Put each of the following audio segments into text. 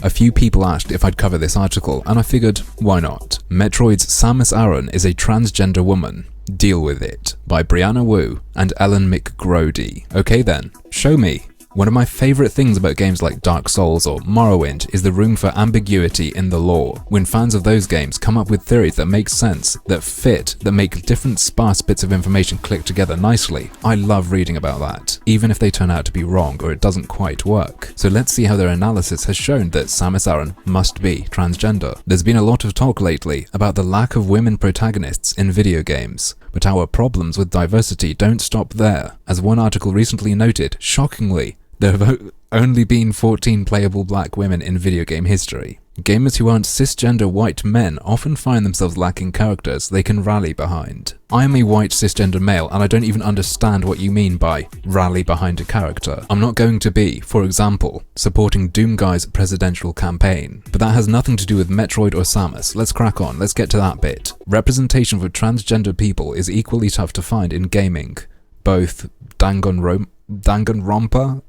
A few people asked if I'd cover this article, and I figured, why not? Metroid's Samus Aran is a transgender woman. Deal with it. By Brianna Wu and Ellen McGrody. Okay then, show me. One of my favourite things about games like Dark Souls or Morrowind is the room for ambiguity in the lore. When fans of those games come up with theories that make sense, that fit, that make different sparse bits of information click together nicely, I love reading about that, even if they turn out to be wrong or it doesn't quite work. So let's see how their analysis has shown that Samus Aran must be transgender. There's been a lot of talk lately about the lack of women protagonists in video games, but our problems with diversity don't stop there. As one article recently noted, shockingly, there have only been 14 playable black women in video game history. Gamers who aren't cisgender white men often find themselves lacking characters they can rally behind. I am a white cisgender male and I don't even understand what you mean by rally behind a character. I'm not going to be, for example, supporting Doomguy's presidential campaign. But that has nothing to do with Metroid or Samus. Let's crack on, let's get to that bit. Representation for transgender people is equally tough to find in gaming. Both Danganronpa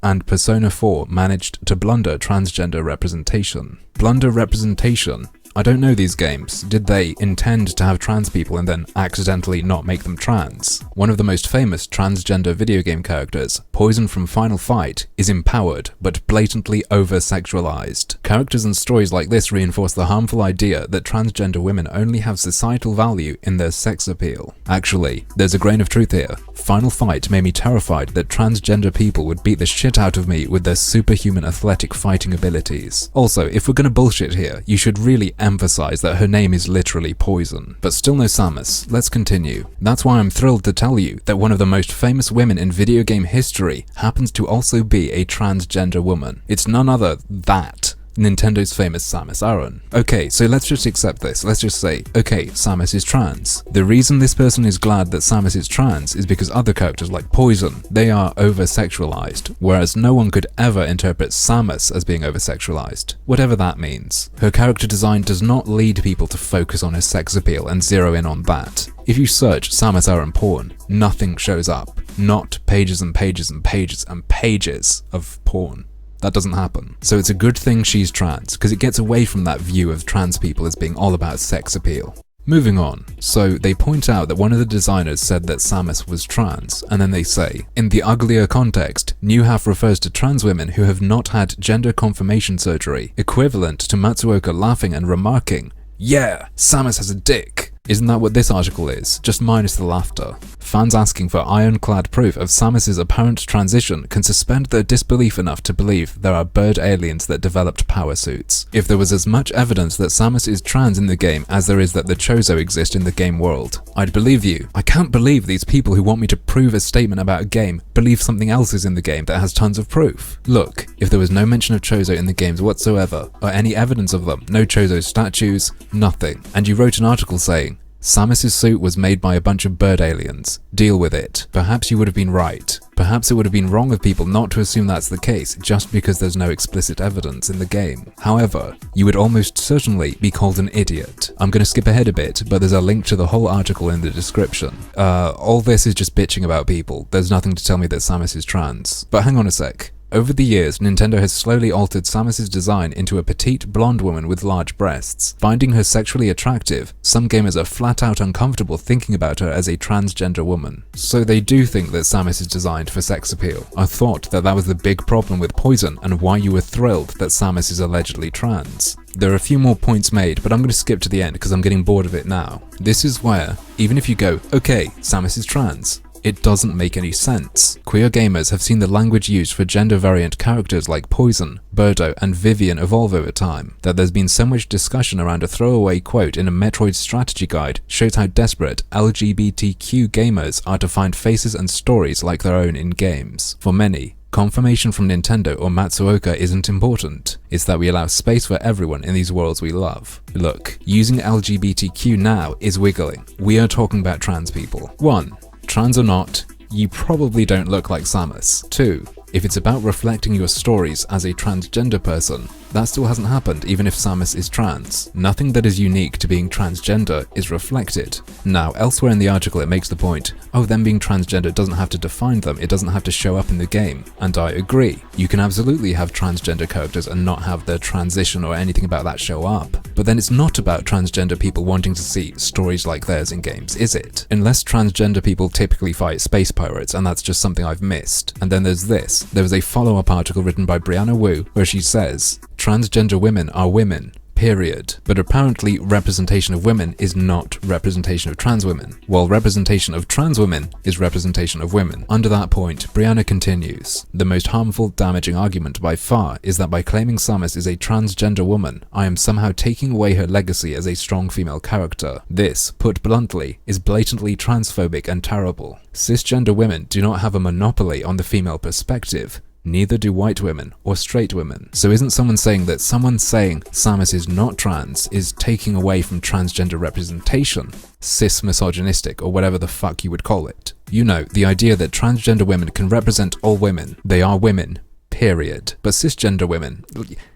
and Persona 4 managed to blunder transgender representation. Blunder representation? I don't know these games. Did they intend to have trans people and then accidentally not make them trans? One of the most famous transgender video game characters, Poison from Final Fight, is empowered but blatantly over-sexualized. Characters and stories like this reinforce the harmful idea that transgender women only have societal value in their sex appeal. Actually, there's a grain of truth here. Final Fight made me terrified that transgender people would beat the shit out of me with their superhuman athletic fighting abilities. Also, if we're gonna bullshit here, you should really emphasize that her name is literally Poison. But still no Samus. Let's continue. That's why I'm thrilled to tell you that one of the most famous women in video game history happens to also be a transgender woman. It's none other than Nintendo's famous Samus Aran. Okay, so let's just accept this. Let's just say, okay, Samus is trans. The reason this person is glad that Samus is trans is because other characters like Poison, they are over-sexualized, whereas no one could ever interpret Samus as being over-sexualized, whatever that means. Her character design does not lead people to focus on her sex appeal and zero in on that. If you search Samus Aran porn, nothing shows up. Not pages and pages and pages and pages of porn. That doesn't happen. So it's a good thing she's trans, because it gets away from that view of trans people as being all about sex appeal. Moving on. So they point out that one of the designers said that Samus was trans, and then they say, in the uglier context, Newhalf refers to trans women who have not had gender confirmation surgery, equivalent to Matsuoka laughing and remarking, "Yeah, Samus has a dick." Isn't that what this article is? Just minus the laughter. Fans asking for ironclad proof of Samus's apparent transition can suspend their disbelief enough to believe there are bird aliens that developed power suits. If there was as much evidence that Samus is trans in the game as there is that the Chozo exist in the game world, I'd believe you. I can't believe these people who want me to prove a statement about a game believe something else is in the game that has tons of proof. Look, if there was no mention of Chozo in the games whatsoever, or any evidence of them, no Chozo statues, nothing, and you wrote an article saying, Samus's suit was made by a bunch of bird aliens. Deal with it. Perhaps you would have been right. Perhaps it would have been wrong of people not to assume that's the case just because there's no explicit evidence in the game. However, you would almost certainly be called an idiot. I'm going to skip ahead a bit, but there's a link to the whole article in the description. All this is just bitching about people. There's nothing to tell me that Samus is trans. But hang on a sec. Over the years, Nintendo has slowly altered Samus's design into a petite blonde woman with large breasts. Finding her sexually attractive, some gamers are flat out uncomfortable thinking about her as a transgender woman. So they do think that Samus is designed for sex appeal. I thought that was the big problem with Poison and why you were thrilled that Samus is allegedly trans. There are a few more points made, but I'm going to skip to the end because I'm getting bored of it now. This is where, even if you go, okay, Samus is trans, it doesn't make any sense. Queer gamers have seen the language used for gender variant characters like Poison, Birdo, and Vivian evolve over time, that there's been so much discussion around a throwaway quote in a Metroid strategy guide shows how desperate LGBTQ gamers are to find faces and stories like their own in games. For many, confirmation from Nintendo or Matsuoka isn't important. It's that we allow space for everyone in these worlds we love. Look, using LGBTQ now is wiggling. We are talking about trans people. 1. Trans or not, you probably don't look like Samus. 2. If it's about reflecting your stories as a transgender person, That still hasn't happened even if Samus is trans. Nothing that is unique to being transgender is reflected. Now, elsewhere in the article it makes the point, oh, them being transgender doesn't have to define them, it doesn't have to show up in the game. And I agree. You can absolutely have transgender characters and not have their transition or anything about that show up. But then it's not about transgender people wanting to see stories like theirs in games, is it? Unless transgender people typically fight space pirates, and that's just something I've missed. And then there's this. There was a follow-up article written by Brianna Wu where she says, transgender women are women. Period. But apparently representation of women is not representation of trans women, while representation of trans women is representation of women. Under that point, Brianna continues, the most harmful, damaging argument by far is that by claiming Samus is a transgender woman, I am somehow taking away her legacy as a strong female character. This, put bluntly, is blatantly transphobic and terrible. Cisgender women do not have a monopoly on the female perspective. Neither do white women or straight women. So isn't someone saying that someone saying Samus is not trans is taking away from transgender representation? Cis misogynistic or whatever the fuck you would call it. You know, the idea that transgender women can represent all women. They are women. Period. But cisgender women,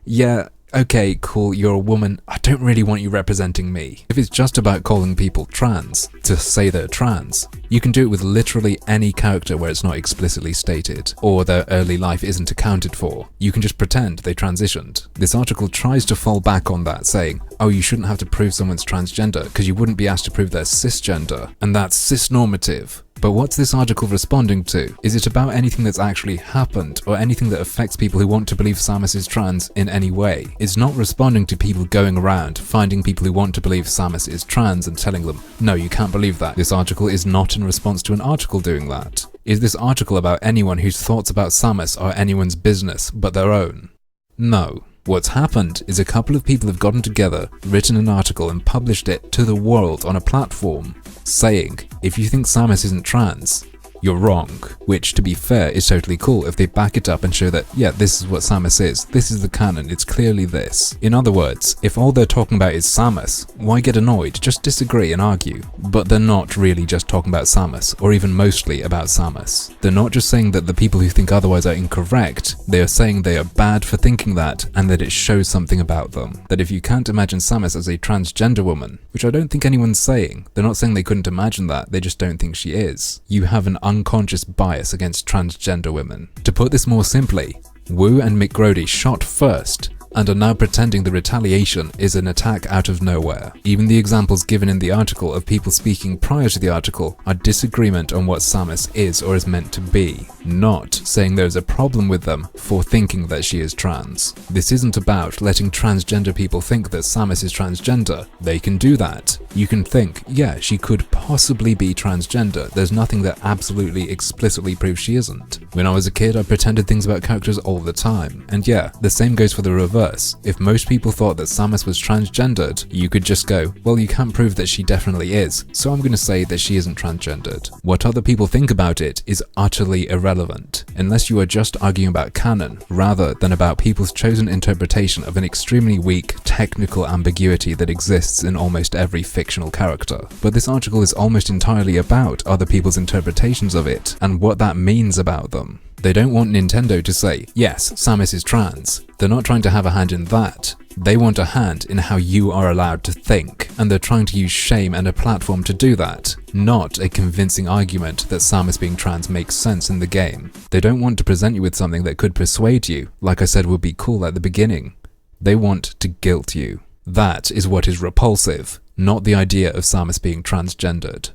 yeah, okay, cool, you're a woman, I don't really want you representing me. If it's just about calling people trans, to say they're trans, you can do it with literally any character where it's not explicitly stated, or their early life isn't accounted for. You can just pretend they transitioned. This article tries to fall back on that, saying, oh, you shouldn't have to prove someone's transgender, because you wouldn't be asked to prove they're cisgender, and that's cisnormative. But what's this article responding to? Is it about anything that's actually happened, or anything that affects people who want to believe Samus is trans in any way? It's not responding to people going around, finding people who want to believe Samus is trans and telling them, no, you can't believe that. This article is not in response to an article doing that. Is this article about anyone whose thoughts about Samus are anyone's business but their own? No. What's happened is a couple of people have gotten together, written an article and published it to the world on a platform, saying, if you think Samus isn't trans, you're wrong. Which, to be fair, is totally cool if they back it up and show that, yeah, this is what Samus is, this is the canon, it's clearly this. In other words, if all they're talking about is Samus, why get annoyed? Just disagree and argue. But they're not really just talking about Samus, or even mostly about Samus. They're not just saying that the people who think otherwise are incorrect, they are saying they are bad for thinking that, and that it shows something about them. That if you can't imagine Samus as a transgender woman, which I don't think anyone's saying, they're not saying they couldn't imagine that, they just don't think she is. You have an unconscious bias against transgender women. To put this more simply, Wu and McGrody shot first, and are now pretending the retaliation is an attack out of nowhere. Even the examples given in the article of people speaking prior to the article are disagreement on what Samus is or is meant to be, not saying there's a problem with them for thinking that she is trans. This isn't about letting transgender people think that Samus is transgender. They can do that. You can think, yeah, she could possibly be transgender. There's nothing that absolutely explicitly proves she isn't. When I was a kid, I pretended things about characters all the time. And yeah, the same goes for the reverse. If most people thought that Samus was transgendered, you could just go, well, you can't prove that she definitely is, so I'm going to say that she isn't transgendered. What other people think about it is utterly irrelevant, unless you are just arguing about canon, rather than about people's chosen interpretation of an extremely weak, technical ambiguity that exists in almost every fictional character. But this article is almost entirely about other people's interpretations of it, and what that means about them. They don't want Nintendo to say, yes, Samus is trans. They're not trying to have a hand in that. They want a hand in how you are allowed to think, and they're trying to use shame and a platform to do that, not a convincing argument that Samus being trans makes sense in the game. They don't want to present you with something that could persuade you, like I said would be cool at the beginning. They want to guilt you. That is what is repulsive, not the idea of Samus being transgendered.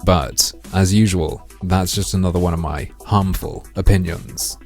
But, as usual, that's just another one of my harmful opinions.